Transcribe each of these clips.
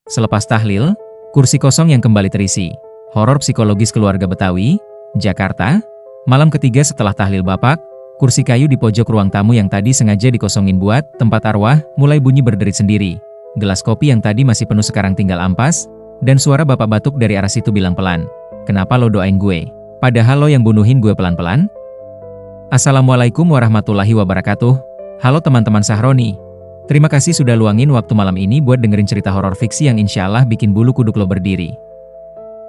Selepas tahlil, kursi kosong yang kembali terisi. Horor psikologis keluarga Betawi, Jakarta. Malam ketiga setelah tahlil Bapak, kursi kayu di pojok ruang tamu yang tadi sengaja dikosongin buat tempat arwah, mulai bunyi berderit sendiri. Gelas kopi yang tadi masih penuh sekarang tinggal ampas, dan suara Bapak batuk dari arah situ bilang pelan. Kenapa lo doain gue? Padahal lo yang bunuhin gue pelan-pelan? Assalamualaikum warahmatullahi wabarakatuh. Halo teman-teman Sahroni. Terima kasih sudah luangin waktu malam ini buat dengerin cerita horor fiksi yang insya Allah bikin bulu kuduk lo berdiri.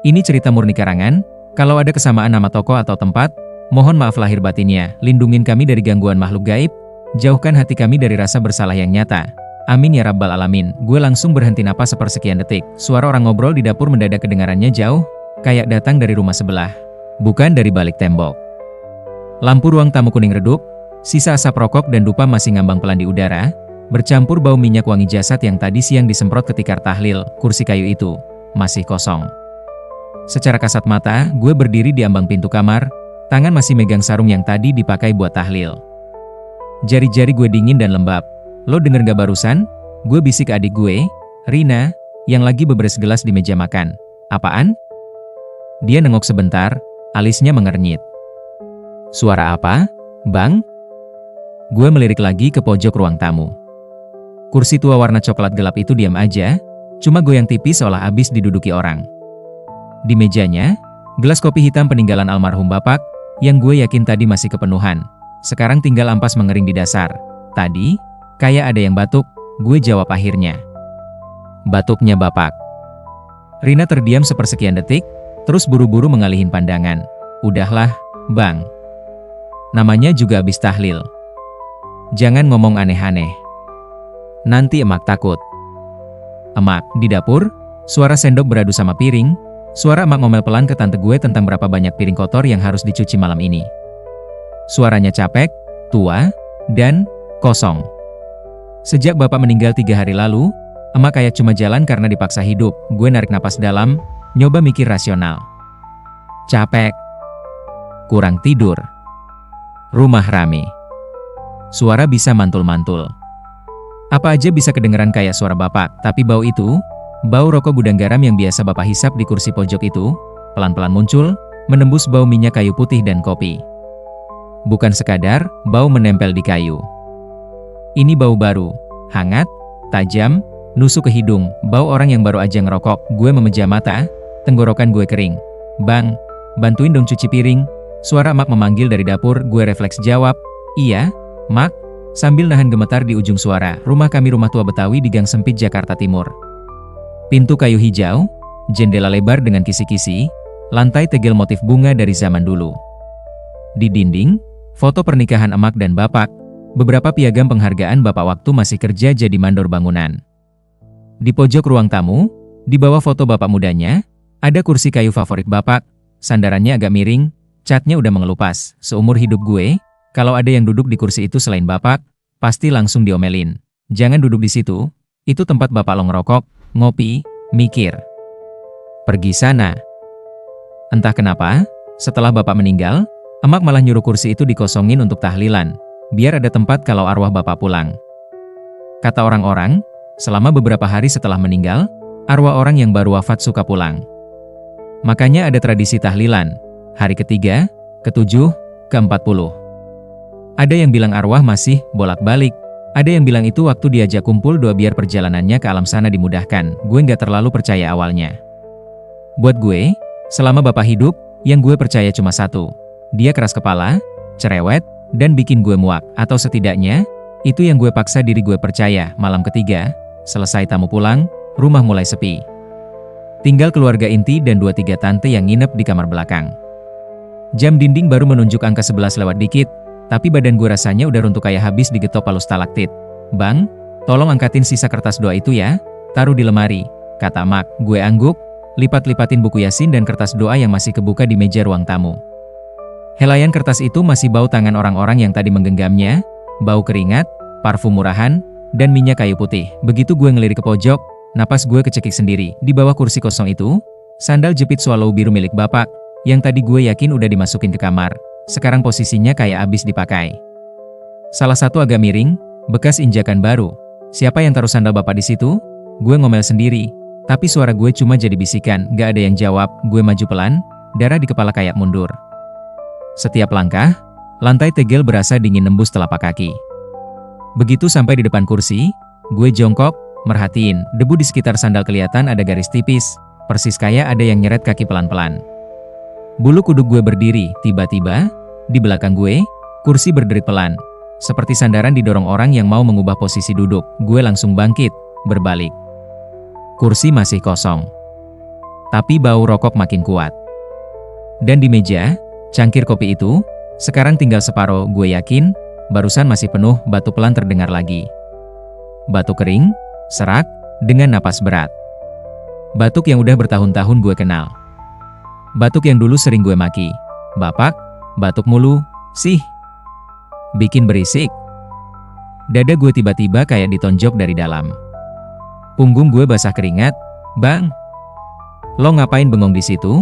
Ini cerita murni karangan. Kalau ada kesamaan nama tokoh atau tempat, mohon maaf lahir batinnya. Lindungin kami dari gangguan makhluk gaib. Jauhkan hati kami dari rasa bersalah yang nyata. Amin ya rabbal alamin. Gue langsung berhenti napas sepersekian detik. Suara orang ngobrol di dapur mendadak kedengarannya jauh, kayak datang dari rumah sebelah, bukan dari balik tembok. Lampu ruang tamu kuning redup, sisa asap rokok dan dupa masih ngambang pelan di udara, bercampur bau minyak wangi jasad yang tadi siang disemprot ketika tahlil. Kursi kayu itu masih kosong. Secara kasat mata, gue berdiri di ambang pintu kamar, tangan masih megang sarung yang tadi dipakai buat tahlil. Jari-jari gue dingin dan lembab. Lo denger gak barusan? Gue bisik ke adik gue, Rina, yang lagi beberes gelas di meja makan. Apaan? Dia nengok sebentar, alisnya mengernyit. Suara apa, Bang? Gue melirik lagi ke pojok ruang tamu. Kursi tua warna coklat gelap itu diam aja, cuma goyang tipis seolah habis diduduki orang. Di mejanya, gelas kopi hitam peninggalan almarhum Bapak, yang gue yakin tadi masih kepenuhan. Sekarang tinggal ampas mengering di dasar. Tadi, kayak ada yang batuk, gue jawab akhirnya. Batuknya Bapak. Rina terdiam sepersekian detik, terus buru-buru mengalihin pandangan. Udahlah, Bang. Namanya juga habis tahlil. Jangan ngomong aneh-aneh. Nanti emak takut. Emak, di dapur, suara sendok beradu sama piring. Suara emak ngomel pelan ke tante gue tentang berapa banyak piring kotor yang harus dicuci malam ini. Suaranya capek, tua, dan kosong. Sejak Bapak meninggal 3 hari lalu, emak kayak cuma jalan karena dipaksa hidup. Gue narik napas dalam, nyoba mikir rasional. Capek. Kurang tidur. Rumah rame. Suara bisa mantul-mantul. Apa aja bisa kedengeran kayak suara Bapak, tapi bau itu, bau rokok gudang garam yang biasa Bapak hisap di kursi pojok itu, pelan-pelan muncul, menembus bau minyak kayu putih dan kopi. Bukan sekadar bau menempel di kayu. Ini bau baru, hangat, tajam, nusuk ke hidung, bau orang yang baru aja ngerokok. Gue memejam mata, tenggorokan gue kering. Bang, bantuin dong cuci piring. Suara emak memanggil dari dapur. Gue refleks jawab, iya, Mak, sambil nahan gemetar di ujung suara. Rumah kami rumah tua Betawi di Gang Sempit Jakarta Timur. Pintu kayu hijau, jendela lebar dengan kisi-kisi, lantai tegel motif bunga dari zaman dulu. Di dinding, foto pernikahan emak dan Bapak, beberapa piagam penghargaan Bapak waktu masih kerja jadi mandor bangunan. Di pojok ruang tamu, di bawah foto Bapak mudanya, ada kursi kayu favorit Bapak, sandarannya agak miring, catnya udah mengelupas. Seumur hidup gue, kalau ada yang duduk di kursi itu selain Bapak, pasti langsung diomelin. Jangan duduk di situ, itu tempat Bapak lo ngerokok, ngopi, mikir. Pergi sana. Entah kenapa, setelah Bapak meninggal, emak malah nyuruh kursi itu dikosongin untuk tahlilan, biar ada tempat kalau arwah Bapak pulang. Kata orang-orang, selama beberapa hari setelah meninggal, arwah orang yang baru wafat suka pulang. Makanya ada tradisi tahlilan, hari ketiga, ke-7, ke-40. Ada yang bilang arwah masih bolak-balik, ada yang bilang itu waktu diajak kumpul doa biar perjalanannya ke alam sana dimudahkan. Gue nggak terlalu percaya awalnya. Buat gue, selama Bapak hidup, yang gue percaya cuma satu. Dia keras kepala, cerewet, dan bikin gue muak. Atau setidaknya, itu yang gue paksa diri gue percaya. Malam ketiga, selesai tamu pulang, rumah mulai sepi. Tinggal keluarga inti dan 2-3 tante yang nginep di kamar belakang. Jam dinding baru menunjuk angka 11 lewat dikit, tapi badan gue rasanya udah runtuh kayak habis digetok palu stalaktit. Bang, tolong angkatin sisa kertas doa itu ya, taruh di lemari, kata Mak. Gue angguk, lipat-lipatin buku Yasin dan kertas doa yang masih kebuka di meja ruang tamu. Helaian kertas itu masih bau tangan orang-orang yang tadi menggenggamnya, bau keringat, parfum murahan, dan minyak kayu putih. Begitu gue ngelirik ke pojok, napas gue kecekik sendiri. Di bawah kursi kosong itu, sandal jepit swallow biru milik Bapak, yang tadi gue yakin udah dimasukin ke kamar. Sekarang posisinya kayak abis dipakai. Salah satu agak miring, bekas injakan baru. Siapa yang taruh sandal Bapak di situ? Gue ngomel sendiri. Tapi suara gue cuma jadi bisikan, gak ada yang jawab. Gue maju pelan, darah di kepala kayak mundur. Setiap langkah, lantai tegel berasa dingin nembus telapak kaki. Begitu sampai di depan kursi, gue jongkok, merhatiin. Debu di sekitar sandal kelihatan ada garis tipis, persis kayak ada yang nyeret kaki pelan-pelan. Bulu kuduk gue berdiri, tiba-tiba, di belakang gue, kursi berderit pelan. Seperti sandaran didorong orang yang mau mengubah posisi duduk. Gue langsung bangkit, berbalik. Kursi masih kosong. Tapi bau rokok makin kuat. Dan di meja, cangkir kopi itu, sekarang tinggal separuh. Gue yakin, barusan masih penuh. Batuk pelan terdengar lagi. Batuk kering, serak, dengan napas berat. Batuk yang udah bertahun-tahun gue kenal. Batuk yang dulu sering gue maki. Bapak, batuk mulu, sih. Bikin berisik. Dada gue tiba-tiba kayak ditonjok dari dalam. Punggung gue basah keringat. Bang, lo ngapain bengong di situ?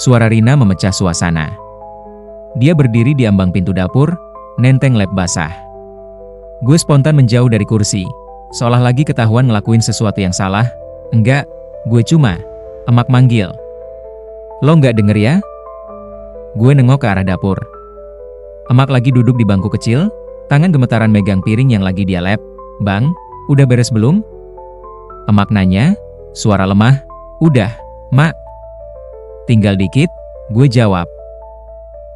Suara Rina memecah suasana. Dia berdiri di ambang pintu dapur, nenteng lap basah. Gue spontan menjauh dari kursi, seolah lagi ketahuan ngelakuin sesuatu yang salah. Enggak, gue cuma, emak manggil. Lo nggak denger ya? Gue nengok ke arah dapur. Emak lagi duduk di bangku kecil, tangan gemetaran megang piring yang lagi dia lap. Bang, udah beres belum? Emak nanya, suara lemah. Udah, Mak. Tinggal dikit, gue jawab.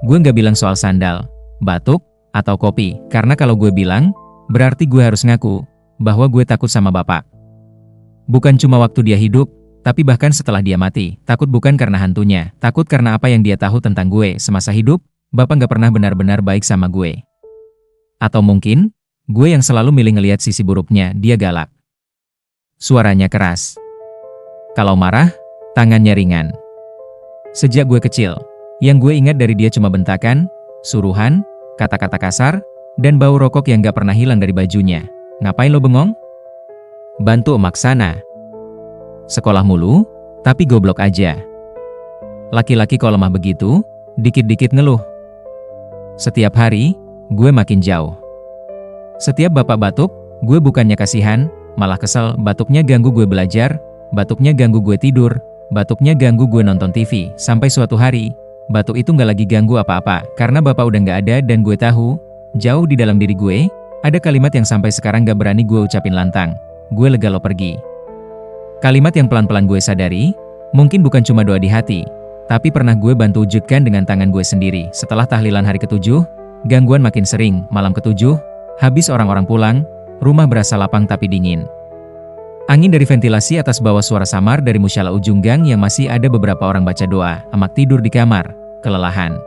Gue nggak bilang soal sandal, batuk, atau kopi, karena kalau gue bilang, berarti gue harus ngaku bahwa gue takut sama bapak. Bukan cuma waktu dia hidup, tapi bahkan setelah dia mati. Takut bukan karena hantunya, takut karena apa yang dia tahu tentang gue semasa hidup. Bapak nggak pernah benar-benar baik sama gue. Atau mungkin, gue yang selalu milih ngelihat sisi buruknya. Dia galak. Suaranya keras. Kalau marah, tangannya ringan. Sejak gue kecil, yang gue ingat dari dia cuma bentakan, suruhan, kata-kata kasar, dan bau rokok yang gak pernah hilang dari bajunya. Ngapain lo bengong? Bantu emak sana. Sekolah mulu, tapi goblok aja. Laki-laki kalau lemah begitu, dikit-dikit ngeluh. Setiap hari, gue makin jauh. Setiap bapak batuk, gue bukannya kasihan, malah kesel. Batuknya ganggu gue belajar, batuknya ganggu gue tidur, batuknya ganggu gue nonton TV. Sampai suatu hari, batuk itu gak lagi ganggu apa-apa, karena bapak udah gak ada dan gue tahu, jauh di dalam diri gue, ada kalimat yang sampai sekarang gak berani gue ucapin lantang. Gue lega lo pergi. Kalimat yang pelan-pelan gue sadari, mungkin bukan cuma doa di hati, tapi pernah gue bantu wujudkan dengan tangan gue sendiri. Setelah tahlilan hari ke-7, gangguan makin sering. Malam ke-7, habis orang-orang pulang, rumah berasa lapang tapi dingin. Angin dari ventilasi atas bawah suara samar dari musyalah ujung gang yang masih ada beberapa orang baca doa. Emak tidur di kamar, kelelahan.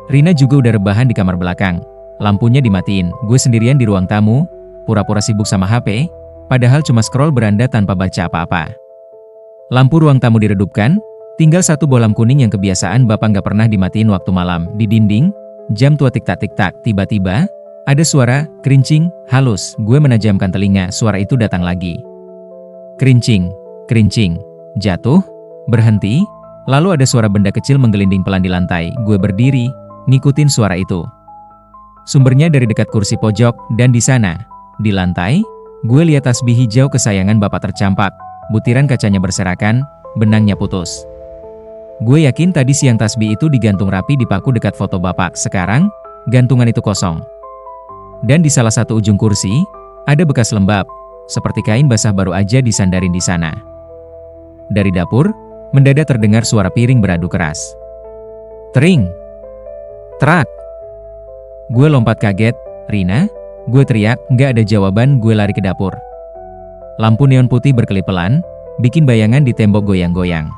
Rina juga udah rebahan di kamar belakang. Lampunya dimatiin, gue sendirian di ruang tamu, pura-pura sibuk sama HP, padahal cuma scroll beranda tanpa baca apa-apa. Lampu ruang tamu diredupkan, tinggal satu bolam kuning yang kebiasaan bapak nggak pernah dimatiin waktu malam. Di dinding, jam tua tik-tak, tiba-tiba, ada suara, kerincing, halus. Gue menajamkan telinga, suara itu datang lagi. Kerincing, kerincing, jatuh, berhenti, lalu ada suara benda kecil menggelinding pelan di lantai. Gue berdiri, ngikutin suara itu. Sumbernya dari dekat kursi pojok, dan di sana, di lantai, gue lihat tasbih hijau kesayangan bapak tercampak, butiran kacanya berserakan, benangnya putus. Gue yakin tadi siang tasbih itu digantung rapi di paku dekat foto bapak. Sekarang, gantungan itu kosong. Dan di salah satu ujung kursi, ada bekas lembab, seperti kain basah baru aja disandarin di sana. Dari dapur, mendadak terdengar suara piring beradu keras. Tering! Terak! Gue lompat kaget, Rina? Gue teriak, nggak ada jawaban. Gue lari ke dapur. Lampu neon putih berkelip pelan, bikin bayangan di tembok goyang-goyang.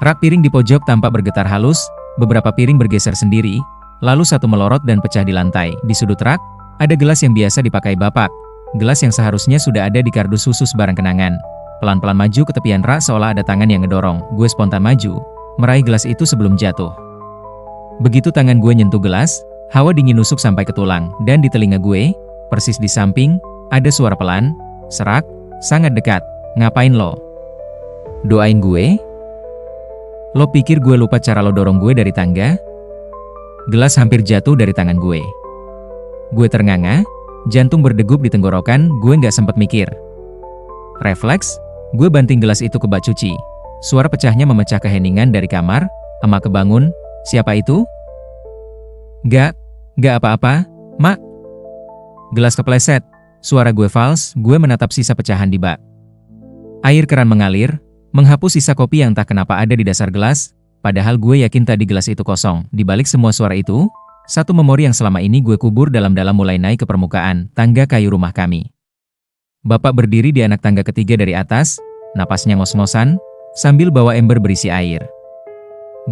Rak piring di pojok tampak bergetar halus, beberapa piring bergeser sendiri, lalu satu melorot dan pecah di lantai. Di sudut rak, ada gelas yang biasa dipakai bapak, gelas yang seharusnya sudah ada di kardus khusus barang kenangan. Pelan-pelan maju ke tepian rak seolah ada tangan yang ngedorong. Gue spontan maju, meraih gelas itu sebelum jatuh. Begitu tangan gue nyentuh gelas, hawa dingin nusuk sampai ke tulang, dan di telinga gue, persis di samping, ada suara pelan, serak, sangat dekat. Ngapain lo? Doain gue? Lo pikir gue lupa cara lo dorong gue dari tangga? Gelas hampir jatuh dari tangan gue. Gue ternganga, jantung berdegup di tenggorokan. Gue nggak sempat mikir. Refleks, Gue banting gelas itu ke bak cuci. Suara pecahnya memecah keheningan dari kamar. Emak kebangun. Siapa itu? Gak apa-apa, Mak. Gelas kepleset. Suara gue fals, gue menatap sisa pecahan di bak. Air keran mengalir, menghapus sisa kopi yang tak kenapa ada di dasar gelas, padahal gue yakin tadi gelas itu kosong. Di balik semua suara itu, satu memori yang selama ini gue kubur dalam-dalam mulai naik ke permukaan tangga kayu rumah kami. Bapak berdiri di anak tangga ketiga dari atas, napasnya ngos-ngosan, sambil bawa ember berisi air.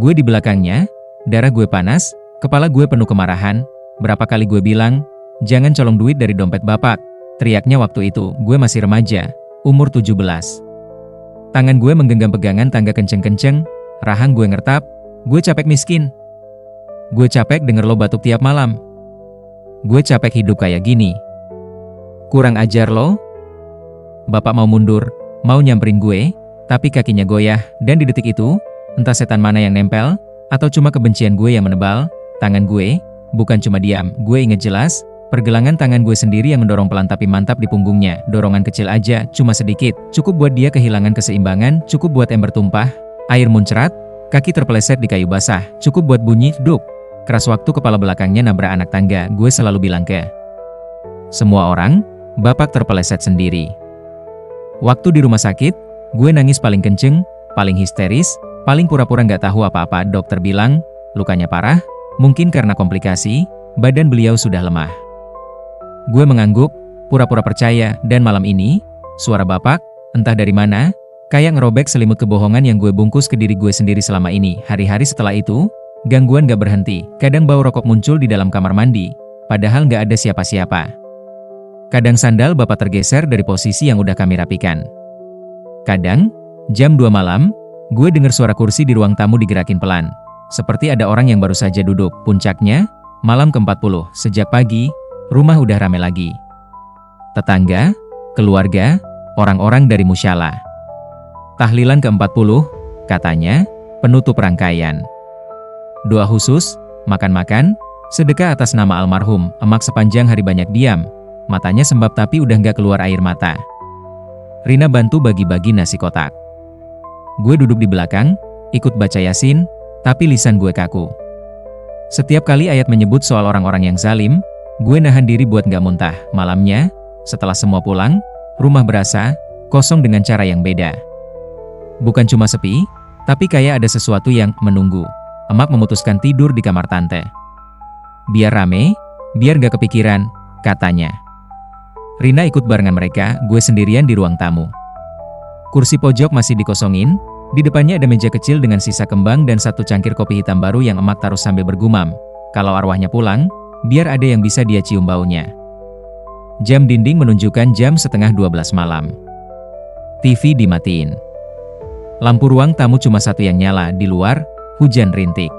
Gue di belakangnya, darah gue panas, kepala gue penuh kemarahan. Berapa kali gue bilang, jangan colong duit dari dompet bapak. Teriaknya waktu itu, gue masih remaja, umur 17. Tangan gue menggenggam pegangan tangga kenceng-kenceng, rahang gue ngertap, gue capek miskin. Gue capek denger lo batuk tiap malam. Gue capek hidup kayak gini. Kurang ajar lo. Bapak mau mundur, mau nyamperin gue, tapi kakinya goyah, dan di detik itu, entah setan mana yang nempel, atau cuma kebencian gue yang menebal, tangan gue, bukan cuma diam, gue inget jelas, pergelangan tangan gue sendiri yang mendorong pelan tapi mantap di punggungnya, dorongan kecil aja, cuma sedikit, cukup buat dia kehilangan keseimbangan, cukup buat ember tumpah, air muncrat, kaki terpeleset di kayu basah, cukup buat bunyi, duk. Keras waktu kepala belakangnya nabrak anak tangga, gue selalu bilang ke semua orang, bapak terpeleset sendiri. Waktu di rumah sakit, gue nangis paling kenceng, paling histeris, paling pura-pura nggak tahu apa-apa. Dokter bilang, lukanya parah, mungkin karena komplikasi, badan beliau sudah lemah. Gue mengangguk, pura-pura percaya, dan malam ini, suara bapak, entah dari mana, kayak ngerobek selimut kebohongan yang gue bungkus ke diri gue sendiri selama ini. Hari-hari setelah itu, gangguan gak berhenti, kadang bau rokok muncul di dalam kamar mandi, padahal gak ada siapa-siapa. Kadang sandal bapak tergeser dari posisi yang udah kami rapikan. Kadang, jam 2 malam, gue dengar suara kursi di ruang tamu digerakin pelan. Seperti ada orang yang baru saja duduk. Puncaknya, malam ke-40, sejak pagi, rumah udah rame lagi. Tetangga, keluarga, orang-orang dari musyalah. Tahlilan ke-40, katanya, penutup rangkaian. Doa khusus, makan-makan, sedekah atas nama almarhum. Emak sepanjang hari banyak diam. Matanya sembab tapi udah nggak keluar air mata. Rina bantu bagi-bagi nasi kotak. Gue duduk di belakang, ikut baca Yasin, tapi lisan gue kaku. Setiap kali ayat menyebut soal orang-orang yang zalim, gue nahan diri buat nggak muntah. Malamnya, setelah semua pulang, rumah berasa kosong dengan cara yang beda. Bukan cuma sepi, tapi kayak ada sesuatu yang menunggu. Emak memutuskan tidur di kamar tante. Biar rame, biar gak kepikiran, katanya. Rina ikut barengan mereka, gue sendirian di ruang tamu. Kursi pojok masih dikosongin, di depannya ada meja kecil dengan sisa kembang dan satu cangkir kopi hitam baru yang emak taruh sambil bergumam. Kalau arwahnya pulang, biar ada yang bisa dia cium baunya. Jam dinding menunjukkan jam setengah 12 malam. TV dimatiin. Lampu ruang tamu cuma satu yang nyala, di luar, hujan rintik.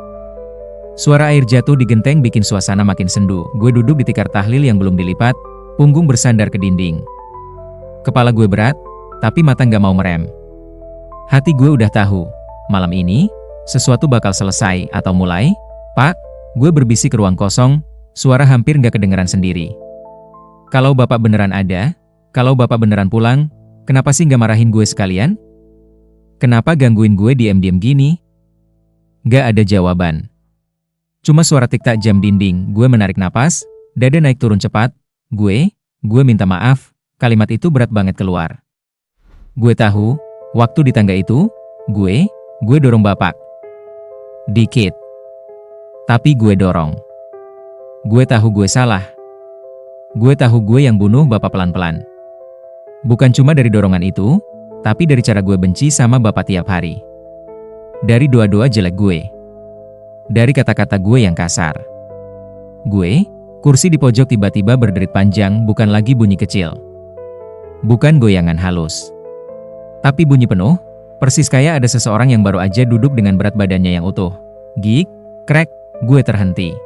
Suara air jatuh di genteng bikin suasana makin sendu. Gue duduk di tikar tahlil yang belum dilipat, punggung bersandar ke dinding. Kepala gue berat, tapi mata nggak mau merem. Hati gue udah tahu, malam ini, sesuatu bakal selesai atau mulai. Pak, gue berbisik ke ruang kosong, suara hampir nggak kedengeran sendiri. Kalau bapak beneran ada, kalau bapak beneran pulang, kenapa sih nggak marahin gue sekalian? Kenapa gangguin gue diam-diam gini? Gak ada jawaban. Cuma suara tik-tak jam dinding. Gue menarik napas, dada naik turun cepat. Gue minta maaf, kalimat itu berat banget keluar. Gue tahu, waktu di tangga itu, gue dorong bapak. Dikit. Tapi gue dorong. Gue tahu gue salah. Gue tahu gue yang bunuh bapak pelan-pelan. Bukan cuma dari dorongan itu, tapi dari cara gue benci sama bapak tiap hari. Dari doa-doa jelek gue. Dari kata-kata gue yang kasar. Kursi di pojok tiba-tiba berderit panjang, bukan lagi bunyi kecil. Bukan goyangan halus. Tapi bunyi penuh, persis kayak ada seseorang yang baru aja duduk dengan berat badannya yang utuh. Gig, krek, gue terhenti.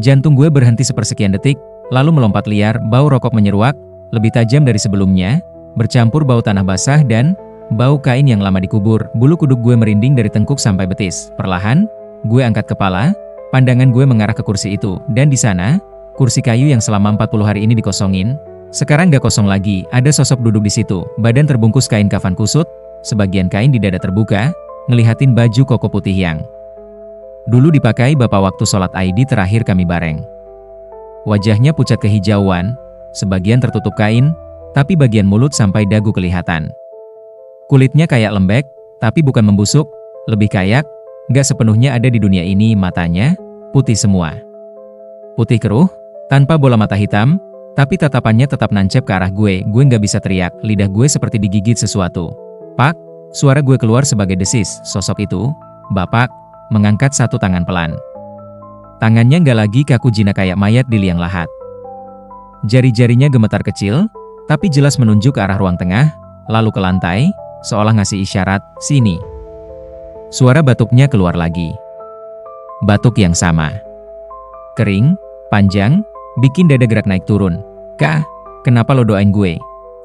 Jantung gue berhenti sepersekian detik, lalu melompat liar, bau rokok menyeruak, lebih tajam dari sebelumnya, bercampur bau tanah basah dan bau kain yang lama dikubur. Bulu kuduk gue merinding dari tengkuk sampai betis. Perlahan, gue angkat kepala, pandangan gue mengarah ke kursi itu, dan di sana, kursi kayu yang selama 40 hari ini dikosongin, Sekarang gak kosong lagi, ada sosok duduk di situ, badan terbungkus kain kafan kusut, sebagian kain di dada terbuka, ngelihatin baju koko putih yang dulu dipakai bapak waktu sholat Aidi terakhir kami bareng. Wajahnya pucat kehijauan, sebagian tertutup kain, tapi bagian mulut sampai dagu kelihatan. Kulitnya kayak lembek, tapi bukan membusuk, lebih kayak, gak sepenuhnya ada di dunia ini. Matanya putih semua. Putih keruh, tanpa bola mata hitam, tapi tatapannya tetap nancep ke arah gue gak bisa teriak, lidah gue seperti digigit sesuatu. Pak, suara gue keluar sebagai desis. Sosok itu, bapak, mengangkat satu tangan pelan. Tangannya gak lagi kaku jinak kayak mayat di liang lahat. Jari-jarinya gemetar kecil, tapi jelas menunjuk ke arah ruang tengah, lalu ke lantai, seolah ngasih isyarat, sini. Suara batuknya keluar lagi. Batuk yang sama. Kering, panjang, bikin dada gerak naik turun. Kak, kenapa lo doain gue?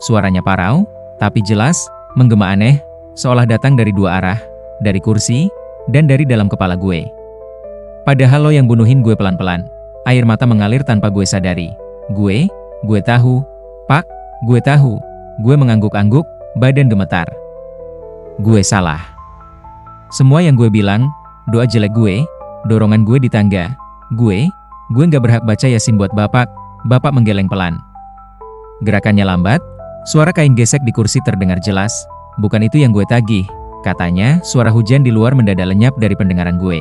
Suaranya parau, tapi jelas, menggema aneh, seolah datang dari dua arah, dari kursi, dan dari dalam kepala gue. Padahal lo yang bunuhin gue pelan-pelan. Air mata mengalir tanpa gue sadari. Gue tahu, Pak, gue tahu. Gue mengangguk-angguk, badan gemetar. Gue salah. Semua yang gue bilang, doa jelek gue, dorongan gue di tangga, gue gak berhak baca Yasin buat bapak. Bapak menggeleng pelan. Gerakannya lambat, suara kain gesek di kursi terdengar jelas. Bukan itu yang gue tagih, katanya. Suara hujan di luar mendadak lenyap dari pendengaran gue.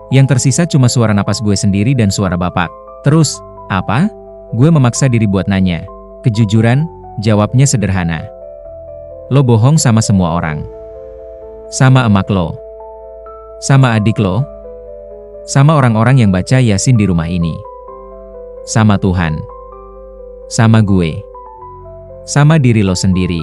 Yang tersisa cuma suara napas gue sendiri dan suara bapak. Terus, apa? Gue memaksa diri buat nanya. Kejujuran, jawabnya sederhana. Lo bohong sama semua orang. Sama emak lo. Sama adik lo. Sama orang-orang yang baca Yasin di rumah ini. Sama Tuhan. Sama gue. Sama diri lo sendiri.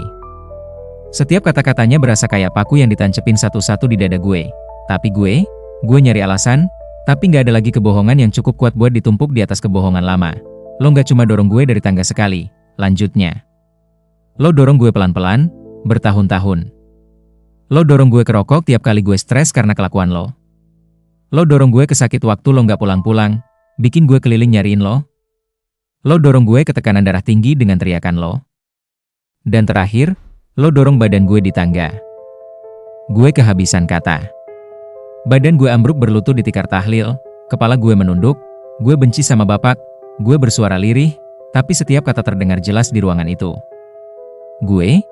Setiap kata-katanya berasa kayak paku yang ditancepin satu-satu di dada gue. Tapi gue nyari alasan, tapi gak ada lagi kebohongan yang cukup kuat buat ditumpuk di atas kebohongan lama. Lo gak cuma dorong gue dari tangga sekali, lanjutnya. Lo dorong gue pelan-pelan, bertahun-tahun. Lo dorong gue ke rokok tiap kali gue stres karena kelakuan lo. Lo dorong gue ke sakit waktu lo gak pulang-pulang, bikin gue keliling nyariin lo. Lo dorong gue ke tekanan darah tinggi dengan teriakan lo. Dan terakhir, lo dorong badan gue di tangga. Gue kehabisan kata. Badan gue ambruk berlutut di tikar tahlil, kepala gue menunduk, gue benci sama bapak, gue bersuara lirih, tapi setiap kata terdengar jelas di ruangan itu. Gue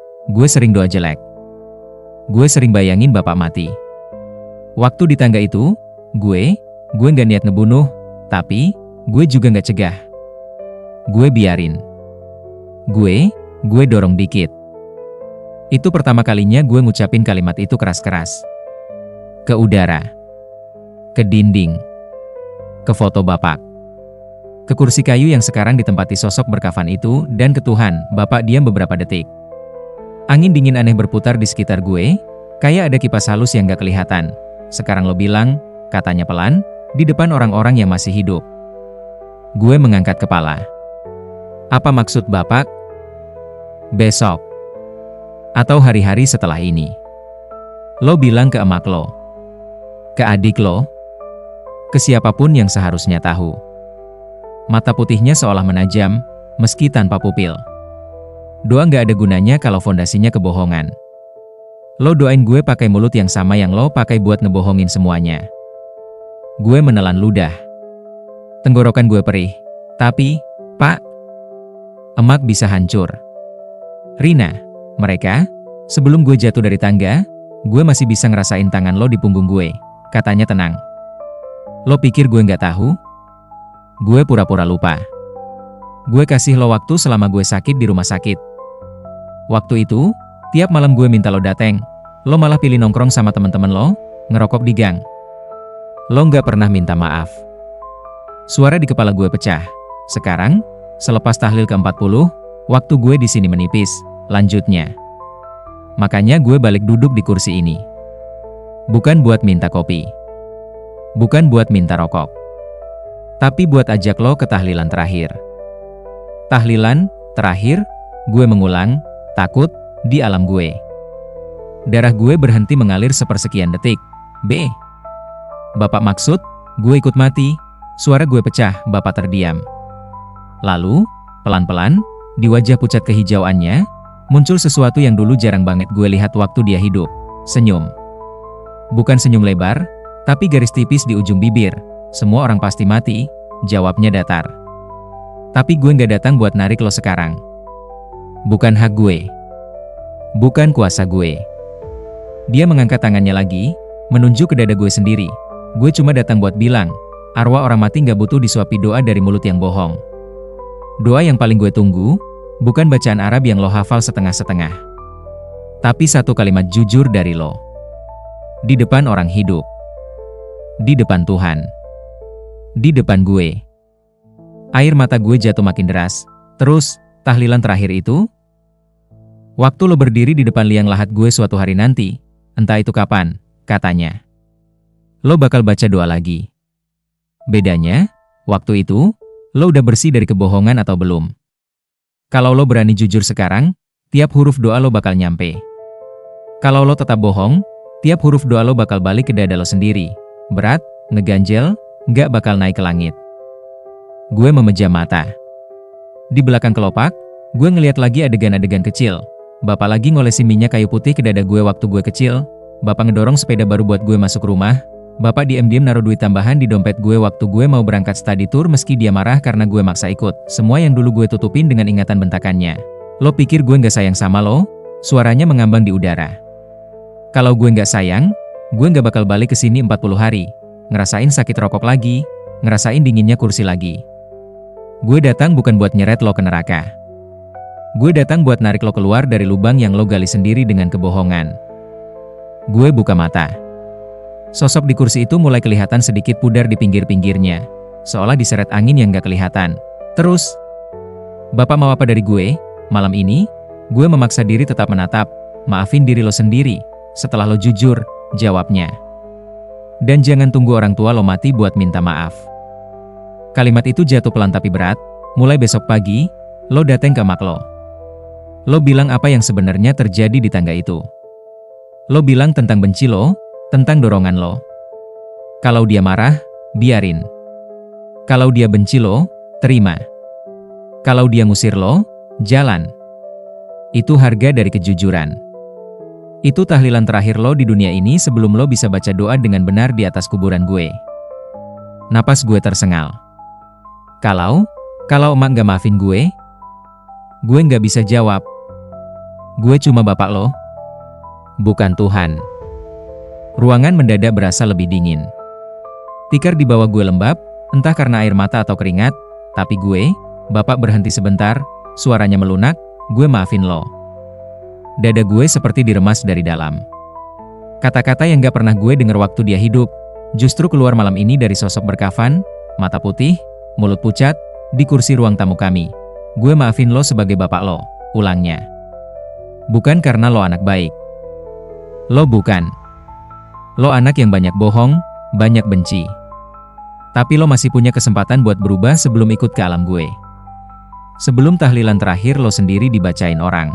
sering doa jelek. Gue sering bayangin bapak mati. Waktu di tangga itu, gue gak niat ngebunuh, tapi gue juga gak cegah. Gue biarin. Gue dorong dikit. Itu pertama kalinya gue ngucapin kalimat itu keras-keras. Ke udara. Ke dinding. Ke foto bapak. Ke kursi kayu yang sekarang ditempati sosok berkafan itu, dan ke Tuhan. Bapak diam beberapa detik. Angin dingin aneh berputar di sekitar gue, kayak ada kipas halus yang gak kelihatan. Sekarang lo bilang, katanya pelan, di depan orang-orang yang masih hidup. Gue mengangkat kepala. Apa maksud bapak? Besok. Atau hari-hari setelah ini. Lo bilang ke emak lo. Ke adik lo. Ke siapapun yang seharusnya tahu. Mata putihnya seolah menajam, meski tanpa pupil. Doa gak ada gunanya kalau fondasinya kebohongan. Lo doain gue pakai mulut yang sama yang lo pakai buat ngebohongin semuanya. Gue menelan ludah. Tenggorokan gue perih. Tapi, Pak, emak bisa hancur. Rina, mereka, sebelum gue jatuh dari tangga, gue masih bisa ngerasain tangan lo di punggung gue. Katanya tenang. Lo pikir gue gak tahu? Gue pura-pura lupa. Gue kasih lo waktu selama gue sakit di rumah sakit. Waktu itu, tiap malam gue minta lo dateng. Lo malah pilih nongkrong sama temen-temen lo, ngerokok di gang. Lo gak pernah minta maaf. Suara di kepala gue pecah. Sekarang, selepas tahlil ke-40, waktu gue di sini menipis. Lanjutnya. Makanya gue balik duduk di kursi ini. Bukan buat minta kopi. Bukan buat minta rokok. Tapi buat ajak lo ke tahlilan terakhir. Tahlilan terakhir, gue mengulang, takut, di alam gue. Darah gue berhenti mengalir sepersekian detik. B. Bapak maksud, gue ikut mati. Suara gue pecah, bapak terdiam. Lalu, pelan-pelan, Di wajah pucat kehijauannya, muncul sesuatu yang dulu jarang banget gue lihat waktu dia hidup. Senyum. Bukan senyum lebar, tapi garis tipis di ujung bibir. Semua orang pasti mati, jawabnya datar. Tapi gue nggak datang buat narik lo sekarang. Bukan hak gue. Bukan kuasa gue. Dia mengangkat tangannya lagi, menunjuk ke dada gue sendiri. Gue cuma datang buat bilang, arwah orang mati nggak butuh disuapi doa dari mulut yang bohong. Doa yang paling gue tunggu, bukan bacaan Arab yang lo hafal setengah-setengah. Tapi satu kalimat jujur dari lo. Di depan orang hidup. Di depan Tuhan. Di depan gue. Air mata gue jatuh makin deras. Terus, tahlilan terakhir itu? Waktu lo berdiri di depan liang lahat gue suatu hari nanti, entah itu kapan, katanya. Lo bakal baca doa lagi. Bedanya, waktu itu, lo udah bersih dari kebohongan atau belum? Kalau lo berani jujur sekarang, tiap huruf doa lo bakal nyampe. Kalau lo tetap bohong, tiap huruf doa lo bakal balik ke dada lo sendiri. Berat, ngeganjel, nggak bakal naik ke langit. Gue memejam mata. Di belakang kelopak, gue ngeliat lagi adegan-adegan kecil. Bapak lagi ngolesin minyak kayu putih ke dada gue waktu gue kecil. Bapak ngedorong sepeda baru buat gue masuk rumah. Bapak diam-diam naruh duit tambahan di dompet gue waktu gue mau berangkat study tour meski dia marah karena gue maksa ikut. Semua yang dulu gue tutupin dengan ingatan bentakannya. Lo pikir gue nggak sayang sama lo? Suaranya mengambang di udara. Kalau gue nggak sayang, gue nggak bakal balik ke sini 40 hari. Ngerasain sakit rokok lagi, ngerasain dinginnya kursi lagi. Gue datang bukan buat nyeret lo ke neraka. Gue datang buat narik lo keluar dari lubang yang lo gali sendiri dengan kebohongan. Gue buka mata. Sosok di kursi itu mulai kelihatan sedikit pudar di pinggir-pinggirnya, seolah diseret angin yang gak kelihatan. Terus, Bapak mau apa dari gue? Malam ini, gue memaksa diri tetap menatap. Maafin diri lo sendiri, setelah lo jujur, jawabnya. Dan jangan tunggu orang tua lo mati buat minta maaf. Kalimat itu jatuh pelan tapi berat. Mulai besok pagi, lo dateng ke mak lo. Lo bilang apa yang sebenarnya terjadi di tangga itu. Lo bilang tentang benci lo, tentang dorongan lo. Kalau dia marah, biarin. Kalau dia benci lo, terima. Kalau dia ngusir lo, jalan. Itu harga dari kejujuran. Itu tahlilan terakhir lo di dunia ini sebelum lo bisa baca doa dengan benar di atas kuburan gue. Napas gue tersengal. Kalau emak gak maafin gue gak bisa jawab. Gue cuma bapak lo, bukan Tuhan. Ruangan mendadak berasa lebih dingin. Tikar di bawah gue lembab, entah karena air mata atau keringat, tapi bapak berhenti sebentar, suaranya melunak, gue maafin lo. Dada gue seperti diremas dari dalam. Kata-kata yang gak pernah gue dengar waktu dia hidup, justru keluar malam ini dari sosok berkafan, mata putih, mulut pucat, di kursi ruang tamu kami. Gue maafin lo sebagai bapak lo, ulangnya. Bukan karena lo anak baik. Lo bukan. Lo anak yang banyak bohong, banyak benci. Tapi lo masih punya kesempatan buat berubah sebelum ikut ke alam gue. Sebelum tahlilan terakhir lo sendiri dibacain orang.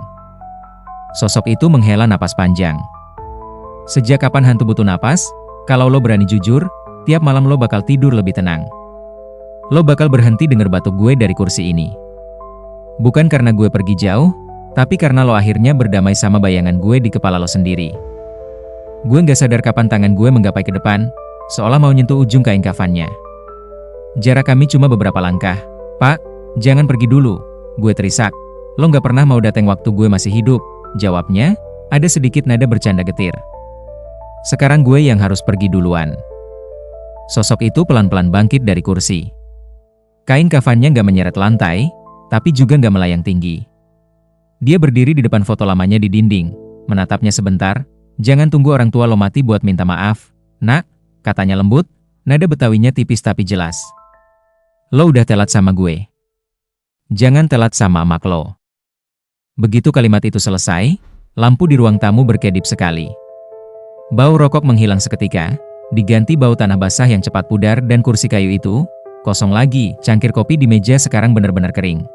Sosok itu menghela napas panjang. Sejak kapan hantu butuh napas? Kalau lo berani jujur, tiap malam lo bakal tidur lebih tenang. Lo bakal berhenti denger batuk gue dari kursi ini. Bukan karena gue pergi jauh, tapi karena lo akhirnya berdamai sama bayangan gue di kepala lo sendiri. Gue gak sadar kapan tangan gue menggapai ke depan, seolah mau nyentuh ujung kain kafannya. Jarak kami cuma beberapa langkah. Pak, jangan pergi dulu, gue terisak. Lo gak pernah mau datang waktu gue masih hidup, jawabnya, ada sedikit nada bercanda getir. Sekarang gue yang harus pergi duluan. Sosok itu pelan-pelan bangkit dari kursi. Kain kafannya gak menyeret lantai, tapi juga gak melayang tinggi. Dia berdiri di depan foto lamanya di dinding, menatapnya sebentar. Jangan tunggu orang tua lo mati buat minta maaf, nak, katanya lembut, nada Betawinya tipis tapi jelas. Lo udah telat sama gue. Jangan telat sama emak lo. Begitu kalimat itu selesai, lampu di ruang tamu berkedip sekali. Bau rokok menghilang seketika, diganti bau tanah basah yang cepat pudar dan kursi kayu itu, kosong lagi, cangkir kopi di meja sekarang benar-benar kering.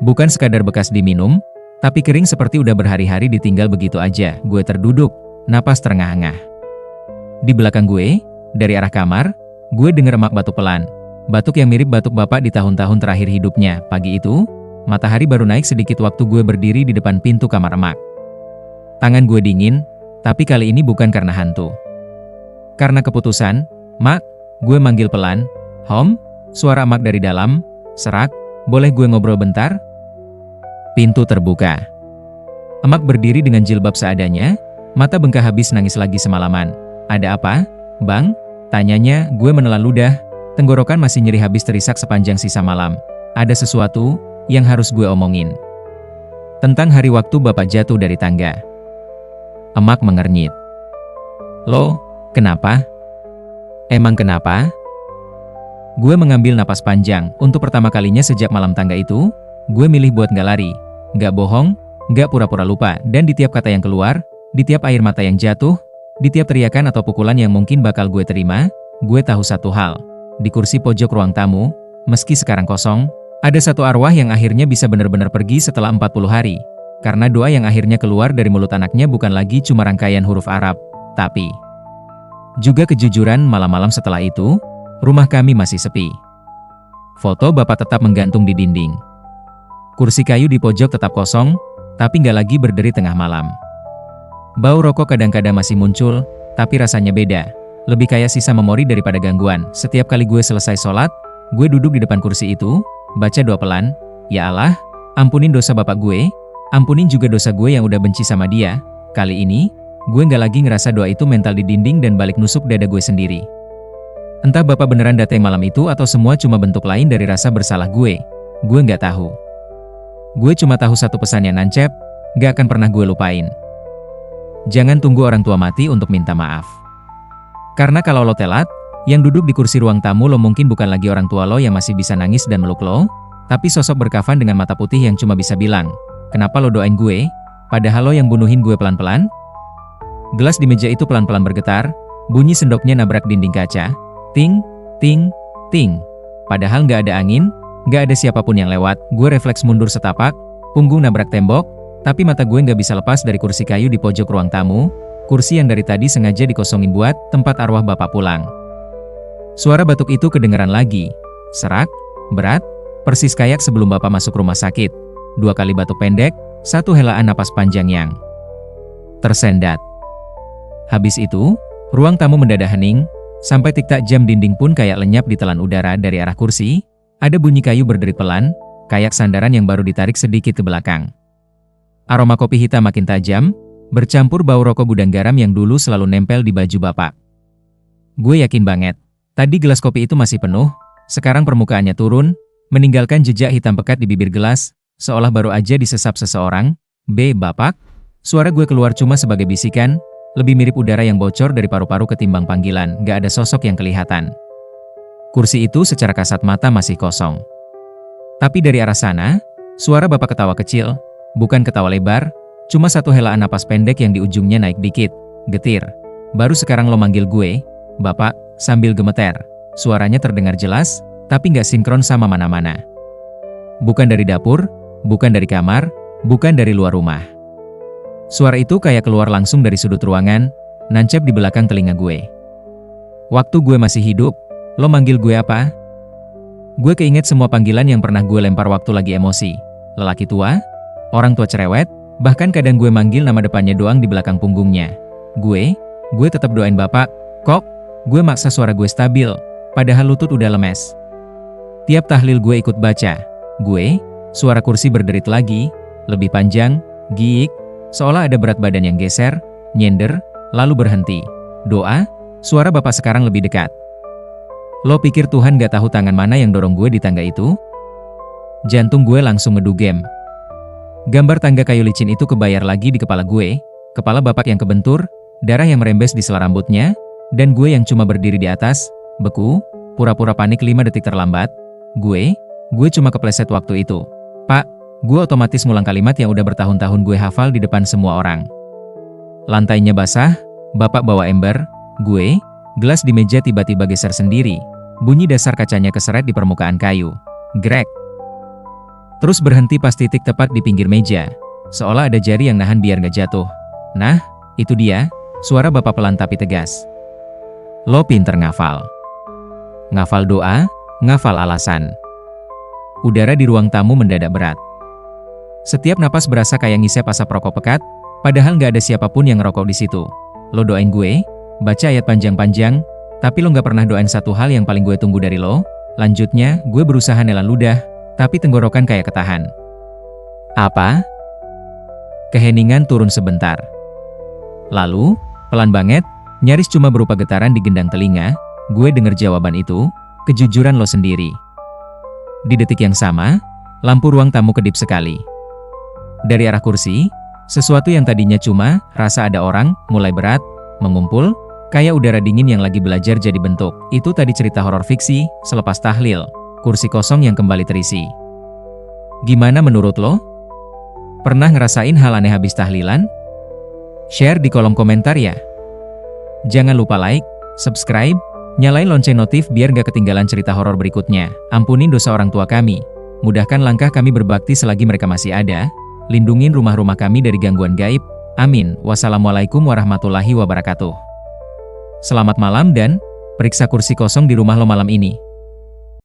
Bukan sekadar bekas diminum, tapi kering seperti udah berhari-hari ditinggal begitu aja. Gue terduduk, napas terengah-engah. Di belakang gue, dari arah kamar, gue denger emak batuk pelan. Batuk yang mirip batuk bapak di tahun-tahun terakhir hidupnya. Pagi itu, Matahari baru naik sedikit waktu gue berdiri di depan pintu kamar emak. Tangan gue dingin, tapi kali ini bukan karena hantu. Karena keputusan. "Mak," gue manggil pelan. "Hom?" Suara emak dari dalam. Serak, "Boleh gue ngobrol bentar?" Pintu terbuka. Emak berdiri dengan jilbab seadanya, mata bengkak habis nangis lagi semalaman. "Ada apa, Bang?" tanyanya. Gue menelan ludah, tenggorokan masih nyeri habis terisak sepanjang sisa malam. "Ada sesuatu yang harus gue omongin. Tentang hari waktu Bapak jatuh dari tangga." Emak mengernyit. "Loh, kenapa? Emang kenapa?" Gue mengambil napas panjang. Untuk pertama kalinya sejak malam tangga itu, gue milih buat gak lari, gak bohong, gak pura-pura lupa. Dan di tiap kata yang keluar, di tiap air mata yang jatuh, di tiap teriakan atau pukulan yang mungkin bakal gue terima, gue tahu satu hal. Di kursi pojok ruang tamu, meski sekarang kosong, ada satu arwah yang akhirnya bisa benar-benar pergi setelah 40 hari. Karena doa yang akhirnya keluar dari mulut anaknya bukan lagi cuma rangkaian huruf Arab, tapi juga kejujuran. Malam-malam setelah itu, rumah kami masih sepi. Foto Bapak tetap menggantung di dinding. Kursi kayu di pojok tetap kosong, tapi nggak lagi berderi tengah malam. Bau rokok kadang-kadang masih muncul, tapi rasanya beda. Lebih kayak sisa memori daripada gangguan. Setiap kali gue selesai sholat, gue duduk di depan kursi itu, baca doa pelan. "Ya Allah, ampunin dosa Bapak gue, ampunin juga dosa gue yang udah benci sama dia." Kali ini, gue nggak lagi ngerasa doa itu mental di dinding dan balik nusuk dada gue sendiri. Entah Bapak beneran datang malam itu atau semua cuma bentuk lain dari rasa bersalah gue nggak tahu. Gue cuma tahu satu pesan yang nancep, gak akan pernah gue lupain. Jangan tunggu orang tua mati untuk minta maaf. Karena kalau lo telat, yang duduk di kursi ruang tamu lo mungkin bukan lagi orang tua lo yang masih bisa nangis dan meluk lo, tapi sosok berkafan dengan mata putih yang cuma bisa bilang, "Kenapa lo doain gue, padahal lo yang bunuhin gue pelan-pelan?" Gelas di meja itu pelan-pelan bergetar, bunyi sendoknya nabrak dinding kaca. Ting, ting, ting. Padahal nggak ada angin, nggak ada siapapun yang lewat. Gue refleks mundur setapak, punggung nabrak tembok, tapi mata gue nggak bisa lepas dari kursi kayu di pojok ruang tamu, kursi yang dari tadi sengaja dikosongin buat tempat arwah Bapak pulang. Suara batuk itu kedengaran lagi. Serak, berat, persis kayak sebelum Bapak masuk rumah sakit. 2 kali batuk pendek, 1 helaan napas panjang yang tersendat. Habis itu, ruang tamu mendadak hening, sampai tik-tak jam dinding pun kayak lenyap ditelan udara. Dari arah kursi, ada bunyi kayu berderit pelan, kayak sandaran yang baru ditarik sedikit ke belakang. Aroma kopi hitam makin tajam, bercampur bau rokok gudang garam yang dulu selalu nempel di baju Bapak. Gue yakin banget, tadi gelas kopi itu masih penuh, sekarang permukaannya turun, meninggalkan jejak hitam pekat di bibir gelas, seolah baru aja disesap seseorang. Bapak?" Suara gue keluar cuma sebagai bisikan, lebih mirip udara yang bocor dari paru-paru ketimbang panggilan. Gak ada sosok yang kelihatan. Kursi itu secara kasat mata masih kosong. Tapi dari arah sana, suara Bapak ketawa kecil, bukan ketawa lebar, cuma 1 helaan napas pendek yang di ujungnya naik dikit, getir. "Baru sekarang lo manggil gue, Bapak," sambil gemeter. Suaranya terdengar jelas, tapi nggak sinkron sama mana-mana. Bukan dari dapur, bukan dari kamar, bukan dari luar rumah. Suara itu kayak keluar langsung dari sudut ruangan, nancep di belakang telinga gue. "Waktu gue masih hidup, lo manggil gue apa?" Gue keinget semua panggilan yang pernah gue lempar waktu lagi emosi. Lelaki tua, orang tua cerewet, bahkan kadang gue manggil nama depannya doang di belakang punggungnya. Gue tetap doain Bapak, kok. Gue maksa suara gue stabil, padahal lutut udah lemes. Tiap tahlil gue ikut baca. Suara kursi berderit lagi, lebih panjang, giik, seolah ada berat badan yang geser, nyender, lalu berhenti. Doa, suara Bapak sekarang lebih dekat. "Lo pikir Tuhan gak tahu tangan mana yang dorong gue di tangga itu?" Jantung gue langsung ngedugem. Gambar tangga kayu licin itu kebayar lagi di kepala gue, kepala Bapak yang kebentur, darah yang merembes di sela rambutnya, dan gue yang cuma berdiri di atas, beku, pura-pura panik 5 detik terlambat. Gue cuma kepleset waktu itu. "Pak," gue otomatis ngulang kalimat yang udah bertahun-tahun gue hafal di depan semua orang. Lantainya basah, Bapak bawa ember. Gelas di meja tiba-tiba geser sendiri. Bunyi dasar kacanya keseret di permukaan kayu. Grek. Terus berhenti pas titik tepat di pinggir meja. Seolah ada jari yang nahan biar gak jatuh. "Nah, itu dia," suara Bapak pelan tapi tegas. "Lo pinter ngafal. Ngafal doa, ngafal alasan." Udara di ruang tamu mendadak berat. Setiap napas berasa kayak ngisep asap rokok pekat, padahal nggak ada siapapun yang ngerokok di situ. Lo doain gue, baca ayat panjang-panjang, tapi lo nggak pernah doain satu hal yang paling gue tunggu dari lo. Lanjutnya, gue berusaha nelan ludah, tapi tenggorokan kayak ketahan. Apa? Keheningan turun sebentar. Lalu, pelan banget, nyaris cuma berupa getaran di gendang telinga, gue denger jawaban itu, kejujuran lo sendiri. Di detik yang sama, lampu ruang tamu kedip sekali. Dari arah kursi, sesuatu yang tadinya cuma rasa ada orang mulai berat, mengumpul, kayak udara dingin yang lagi belajar jadi bentuk. Itu tadi cerita horor fiksi selepas tahlil, kursi kosong yang kembali terisi. Gimana menurut lo? Pernah ngerasain hal aneh habis tahlilan? Share di kolom komentar ya. Jangan lupa like, subscribe, nyalain lonceng notif biar gak ketinggalan cerita horor berikutnya. Ampunin dosa orang tua kami. Mudahkan langkah kami berbakti selagi mereka masih ada. Lindungin rumah-rumah kami dari gangguan gaib. Amin. Wassalamualaikum warahmatullahi wabarakatuh. Selamat malam dan periksa kursi kosong di rumah lo malam ini.